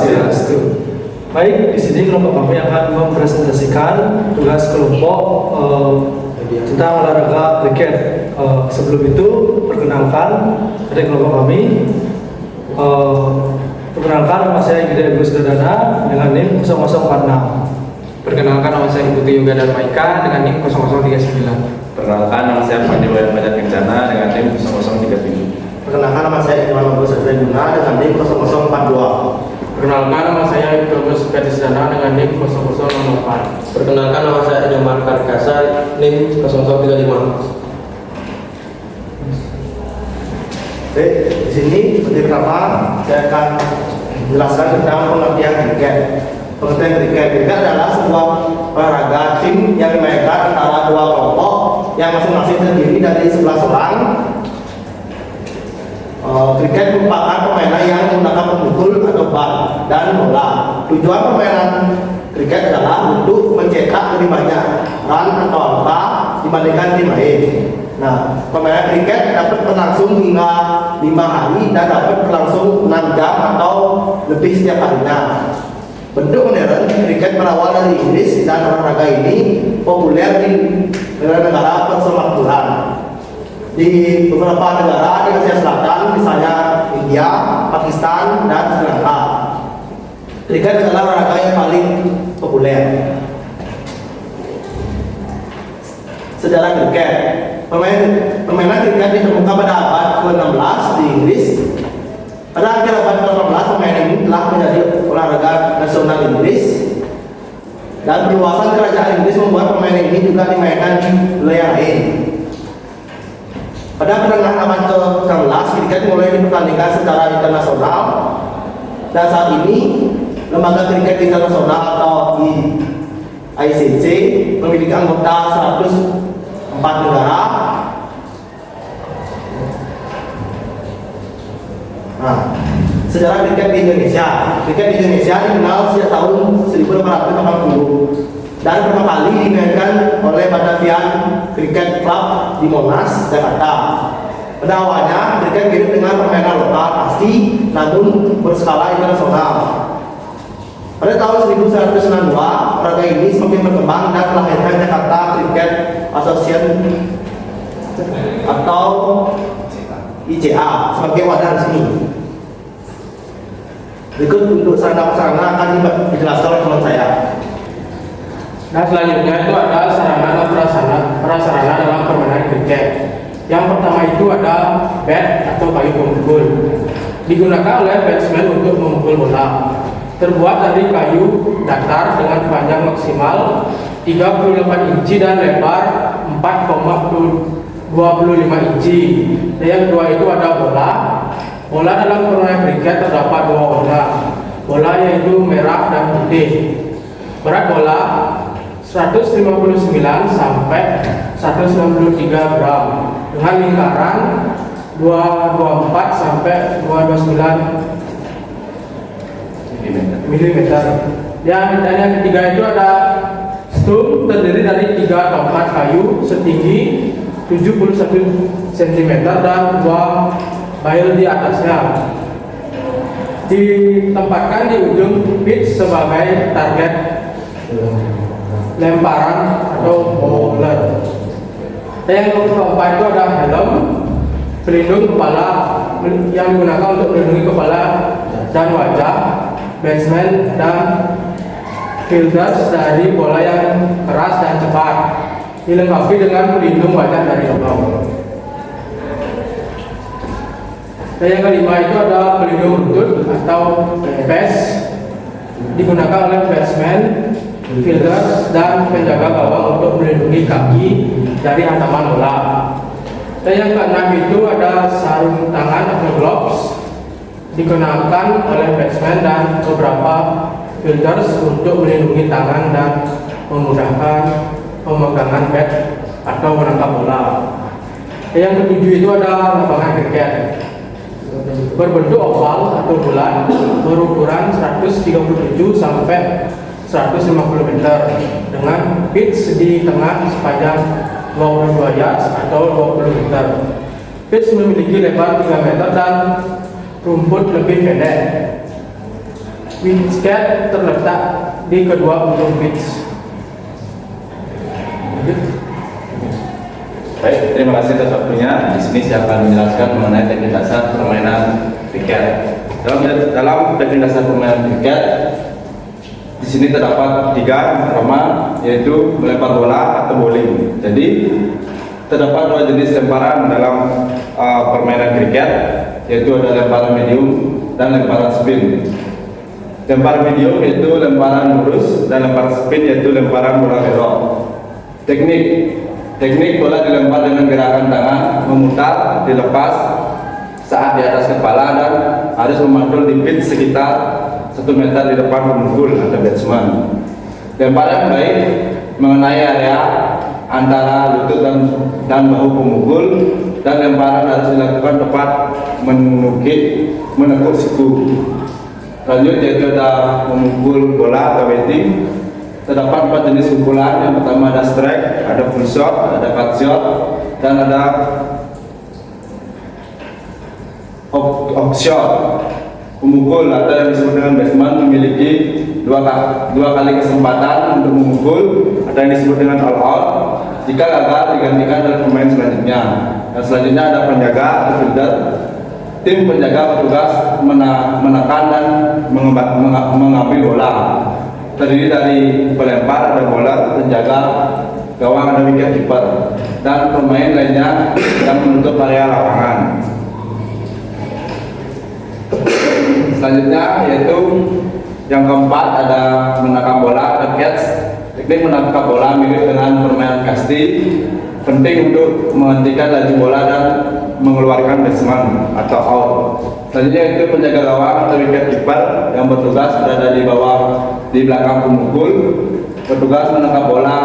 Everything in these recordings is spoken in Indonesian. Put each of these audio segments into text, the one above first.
Jelas. Baik, di sini kelompok kami akan mempresentasikan tugas kelompok tentang olahraga kriket. Sebelum itu, perkenalkan dari kelompok kami. Perkenalkan, nama saya Gida Agus Dadana dengan NIM 0046. Perkenalkan, nama saya Ibu Yoga dan Maika dengan NIM 0039. Perkenalkan, nama saya Fadil Wayan Banyak Kencana dengan NIM 0037. Perkenalkan, nama saya Iwan Agus Guna dengan NIM 0042. Perkenalkan, nama saya Ibu Agus Gadisdana dengan NIM 0008. Perkenalkan, nama saya Nyoman Karkasa, NIM 0035. Oke, di sini seperti pertama saya akan menjelaskan tentang pengertian kriket. Pengertian kriket adalah sebuah olahraga tim yang dimainkan antara dua kelompok yang masing-masing terdiri dari 11 orang. Kriket merupakan permainan yang menggunakan pemukul atau bat dan bola. Tujuan permainan kriket adalah untuk mencetak lebih banyak run atau angka dibandingkan tim lain. Nah, permainan kriket dapat berlangsung hingga 5 hari dan dapat berlangsung 6 jam atau lebih setiap harinya. Bentuk modern kriket berawal dari Inggris dan olahraga ini populer di negara-negara persemakmuran. Di beberapa negara di Asia Selatan, misalnya India, Pakistan, dan Sri Lanka. Kriket adalah olahraga yang paling populer. Sejarah kriket. Permainan kriket ditemukan pada abad ke-16 di Inggris. Pada akhir abad ke-18, permainan ini telah menjadi olahraga nasional Inggris. Dan perluasan kerajaan Inggris membuat permainan ini juga dimainkan di wilayah lain. Pada pertengahan abad ke-19, kriket mulai dipertandingkan secara internasional. Dan saat ini, Lembaga Kriket Internasional atau ICC memiliki anggota 104 negara. Nah, sejarah kriket di Indonesia. Kriket di Indonesia dikenal sejak tahun 1880 dan pertama kali dimainkan oleh Batavia Cricket Club di Monas, Jakarta. Pada awalnya, kriket mirip dengan permainan lokal pasti, namun berskala internasional. Pada tahun 1992, olahraga ini semakin berkembang dan melahirkan Jakarta Cricket Association atau ICA sebagai wadah resmi. Berikut untuk sarana-sarana akan dijelaskan oleh teman saya. Nah, selanjutnya itu ada sarana dan prasarana dalam permainan kriket. Yang pertama itu ada bat atau kayu pemukul. Digunakan oleh batsman untuk memukul bola. Terbuat dari kayu datar dengan panjang maksimal 38 inci dan lebar 4,25 inci. Dan yang kedua itu ada bola. Bola dalam permainan kriket terdapat dua warna. Bola yaitu merah dan putih. Berat bola 159 sampai 193 gram dengan lingkaran 224 sampai 229 mm. Dan yang ketiga itu ada stump terdiri dari 3 tongkat kayu setinggi 71 cm dan 2 bail di atasnya. Ditempatkan di ujung pitch sebagai target lemparan atau bowler. Dan yang keempat itu ada helm pelindung kepala yang digunakan untuk melindungi kepala dan wajah batsman dan fielders dari bola yang keras dan cepat, dilengkapi dengan pelindung wajah dari lubang. Dan yang kelima itu ada pelindung lutut atau vest, digunakan oleh batsman, fielders, dan penjaga gawang untuk melindungi kaki dari hantaman bola. Dan yang keenam itu ada sarung tangan atau gloves, digunakan oleh batsman dan beberapa fielders untuk melindungi tangan dan memudahkan pemegangan bat atau menangkap bola. Dan yang ketujuh itu ada lapangan kriket berbentuk oval atau bulat berukuran 137 sampai 150 meter dengan pitch di tengah sepanjang 22 yards atau 20 meter. Pitch memiliki lebar 3 meter dan rumput lebih pendek. Wicket terletak di kedua ujung pitch. Baik, terima kasih atas waktunya. Di sini saya akan menjelaskan mengenai teknik dasar permainan kriket. Dalam teknik dasar permainan kriket, di sini terdapat 3 yang pertama, yaitu melempar bola atau bowling. Jadi terdapat 2 jenis lemparan dalam permainan kriket, yaitu ada lemparan medium dan lemparan spin. Lemparan medium yaitu lemparan lurus dan lemparan spin yaitu lemparan bola belok. Teknik bola dilempar dengan gerakan tangan memutar, dilepas saat di atas kepala dan harus memantul di pitch sekitar 1 meter di depan pemukul atau batsman. Lemparan baik mengenai area antara lutut dan bahu pemukul, dan lemparan harus dilakukan tepat menekuk siku. Lanjut yaitu ada memukul bola atau batting. Terdapat 4 jenis pukulan. Yang pertama ada strike, ada full shot, ada cut shot, dan ada off shot. Pemukul atau yang disebut dengan batsman memiliki dua kali kesempatan untuk memukul atau yang disebut dengan all out. Jika gagal digantikan oleh pemain selanjutnya. Dan selanjutnya ada penjaga atau fielder. Tim penjaga bertugas menekan dan mengambil bola. Terdiri dari pelempar, ada bola, penjaga gawang, ada wicket keeper, dan pemain lainnya yang menutup area lapangan. Selanjutnya yaitu yang keempat ada menangkap bola atau catch. Teknik menangkap bola mirip dengan permainan kasti. Penting untuk menghentikan laju bola dan mengeluarkan batsman atau out. Selanjutnya itu penjaga gawang atau wicket keeper yang bertugas berada di belakang pemukul, bertugas menangkap bola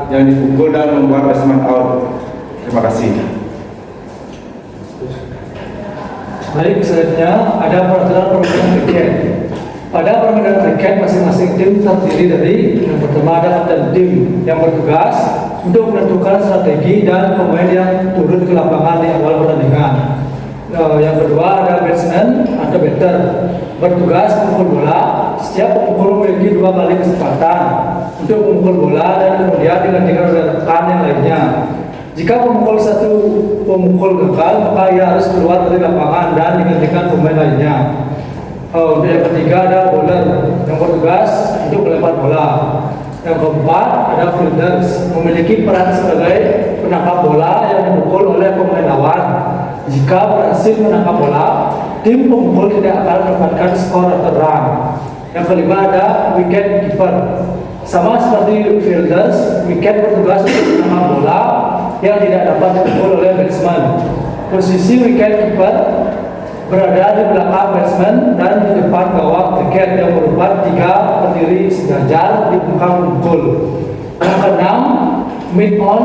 yang dipukul dan membuat batsman out. Terima kasih. Baik, selanjutnya ada peraturan permainan kriket. Pada permainan kriket, masing-masing tim terdiri dari yang pertama ada kapten tim yang bertugas untuk menentukan strategi dan pemain yang turun ke lapangan di awal pertandingan. Yang kedua ada batsman atau batter bertugas memukul bola. Setiap pemukul memiliki 2 kali kesempatan untuk memukul bola dan kemudian digantikan oleh rekan yang lainnya. Jika pemukul gagal, maka ia harus keluar dari lapangan dan digantikan pemain lainnya. Yang ketiga ada bowler yang bertugas untuk melempar bola. Yang keempat ada fielders memiliki peran sebagai penangkap bola yang dipukul oleh pemain lawan. Jika berhasil menangkap bola, tim pemukul tidak akan mendapatkan skor atau run. Yang kelima ada wicket keeper. Sama seperti fielders, wicket bertugas untuk menangkap bola yang tidak dapat dipukul oleh batsman. Posisi wicket keeper berada di belakang batsman dan di depan gawang kriket yang berupa 3 berdiri sejajar di belakang pemukul. Yang keenam, mid on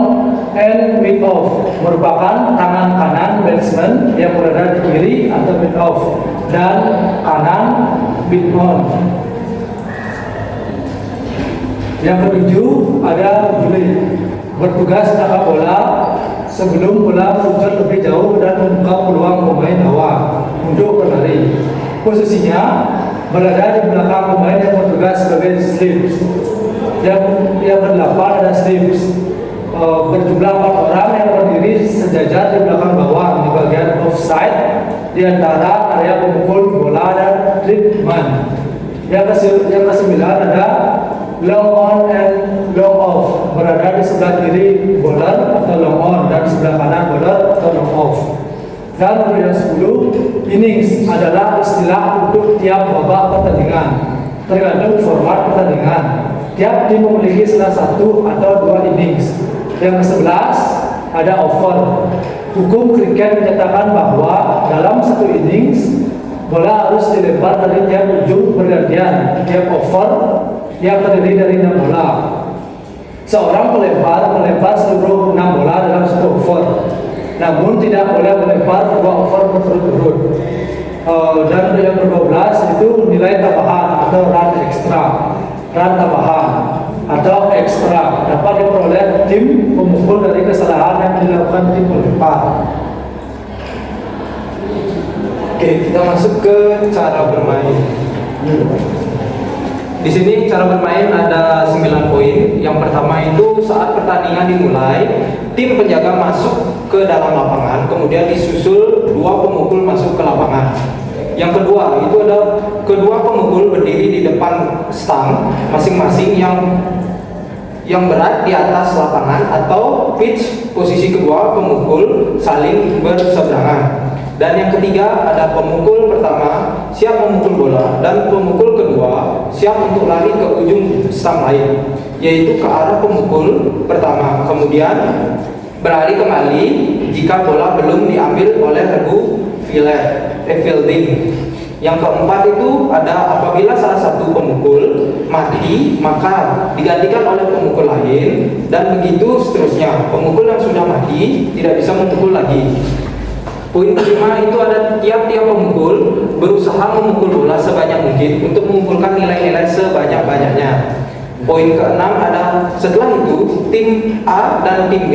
and mid off merupakan tangan kanan batsman yang berada di kiri atau mid off dan kanan mid on. Yang ketujuh ada juri bertugas menangkap bola sebelum bola muncul lebih jauh dan membuka peluang pemain lawan untuk berlari. Posisinya berada di belakang pemain yang bertugas sebagai slips. Yang kedelapan ada slips. Berjumlah 4 orang yang berdiri sejajar di belakang bawah di bagian offside di antara area pemukul bola dan treatment. Yang kesembilan ada long on and long off berada di sebelah kiri bowler atau long on dan sebelah kanan bowler atau long off. Dan yang 10, innings adalah istilah untuk tiap babak pertandingan tergantung format pertandingan. Tiap tim memiliki salah 1 atau 2 innings. Yang ke-11 ada over. Hukum kriket menyatakan bahwa dalam 1 innings bola harus dilempar dari tiap ujung bergantian. Tiap over yang terdiri dari 6 bola. Seorang melempar seluruh 6 bola dalam 1 over. Namun tidak boleh melempar 2 over berturut-turut. Dan yang ke-12 itu nilai tambahan atau run extra. Run tambahan atau ekstra dapat diperoleh tim pemukul dari kesalahan yang dilakukan tim pelempar. Oke, kita masuk ke cara bermain. Di sini cara bermain ada 9 poin. Yang pertama itu saat pertandingan dimulai, tim penjaga masuk ke dalam lapangan, kemudian disusul 2 pemukul masuk ke lapangan. Yang kedua itu ada kedua pemukul berdiri di depan stang masing-masing yang berat di atas lapangan atau pitch. Posisi kedua pemukul saling berseberangan. Dan yang ketiga ada pemukul pertama siap memukul bola dan pemukul kedua siap untuk lari ke ujung stang lain, yaitu ke arah pemukul pertama, kemudian berlari kembali jika bola belum diambil oleh regu fielding. Yang keempat itu ada apabila salah satu pemukul mati maka digantikan oleh pemukul lain, dan begitu seterusnya. Pemukul yang sudah mati tidak bisa memukul lagi. Poin kelima itu ada tiap-tiap pemukul berusaha memukul bola sebanyak mungkin untuk mengumpulkan nilai-nilai sebanyak-banyaknya. Poin keenam ada setelah itu tim A dan tim B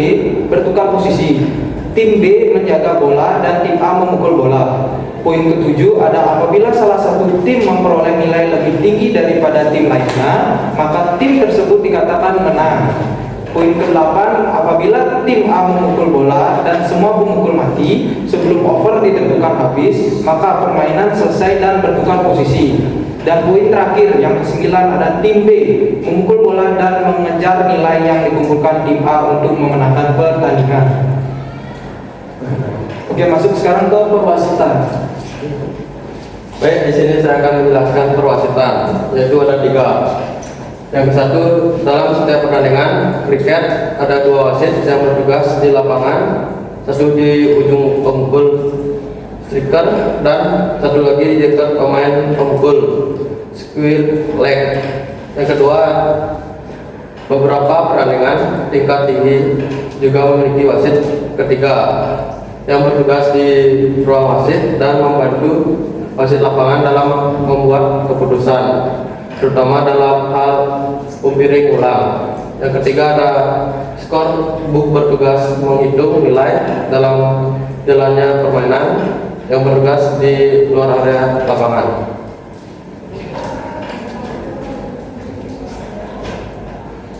bertukar posisi. Tim B menjaga bola dan tim A memukul bola. Poin ketujuh ada apabila salah satu tim memperoleh nilai lebih tinggi daripada tim lainnya, maka tim tersebut dikatakan menang. Poin ke-8, apabila tim A memukul bola dan semua pemukul mati sebelum over ditentukan habis, maka permainan selesai dan bertukar posisi. Dan poin terakhir yang ke-9 ada tim B memukul bola dan mengejar nilai yang dikumpulkan tim A untuk memenangkan pertandingan. Oke, masuk sekarang ke perwasitan. Baik, di sini saya akan menjelaskan perwasitan, yaitu ada 3. Yang satu, dalam setiap pertandingan kriket ada 2 wasit yang bertugas di lapangan, satu di ujung pemukul striker dan satu lagi di dekat pemain pemukul square leg. Yang kedua, beberapa pertandingan tingkat tinggi juga memiliki wasit ketiga yang bertugas di ruang wasit dan membantu wasit lapangan dalam membuat keputusan, terutama dalam hal umpiring ulang. Yang ketiga ada skor book bertugas menghitung nilai dalam jalannya permainan yang bertugas di luar area lapangan.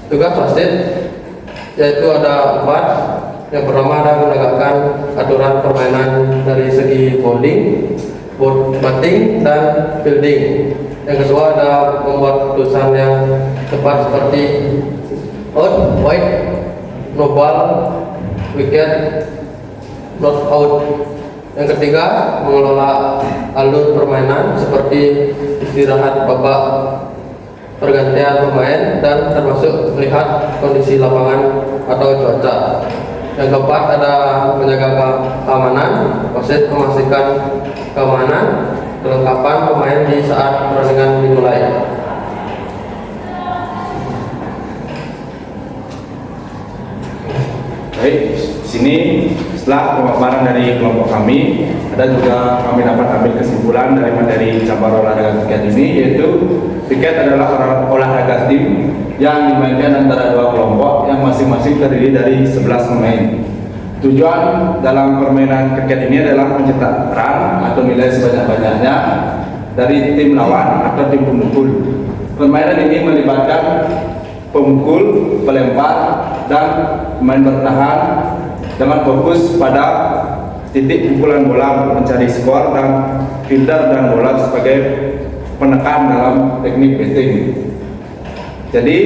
Tugas wasit yaitu ada 4. Yang pertama ada menegakkan aturan permainan dari segi bowling, batting, dan fielding. Yang kedua ada membuat keputusan yang tepat seperti out, wide, no ball, wicket, not out. Yang ketiga mengelola alur permainan seperti istirahat babak pergantian pemain dan termasuk melihat kondisi lapangan atau cuaca. Yang keempat ada menjaga keamanan, wasit memastikan keamanan kelengkapan pemain di saat pertandingan dimulai. Baik, sini setelah pemaparan dari kelompok kami, ada juga kami dapat ambil kesimpulan dari materi cabang olahraga kriket ini, yaitu kriket adalah olahraga tim yang dimainkan antara 2 kelompok yang masing-masing terdiri dari 11 pemain. Tujuan dalam permainan kriket ini adalah mencetak run atau nilai sebanyak-banyaknya dari tim lawan atau tim pemukul. Permainan ini melibatkan pemukul, pelempar, dan pemain bertahan dengan fokus pada titik pukulan bola mencari skor, dan fielder dan bola sebagai penekan dalam teknik batting. Jadi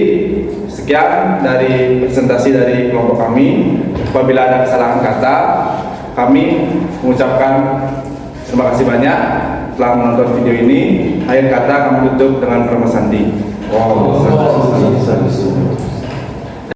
sekian dari presentasi dari kelompok kami. Apabila ada kesalahan kata, kami mengucapkan terima kasih banyak telah menonton video ini. Akhir kata kami tutup dengan permasandi. Wow.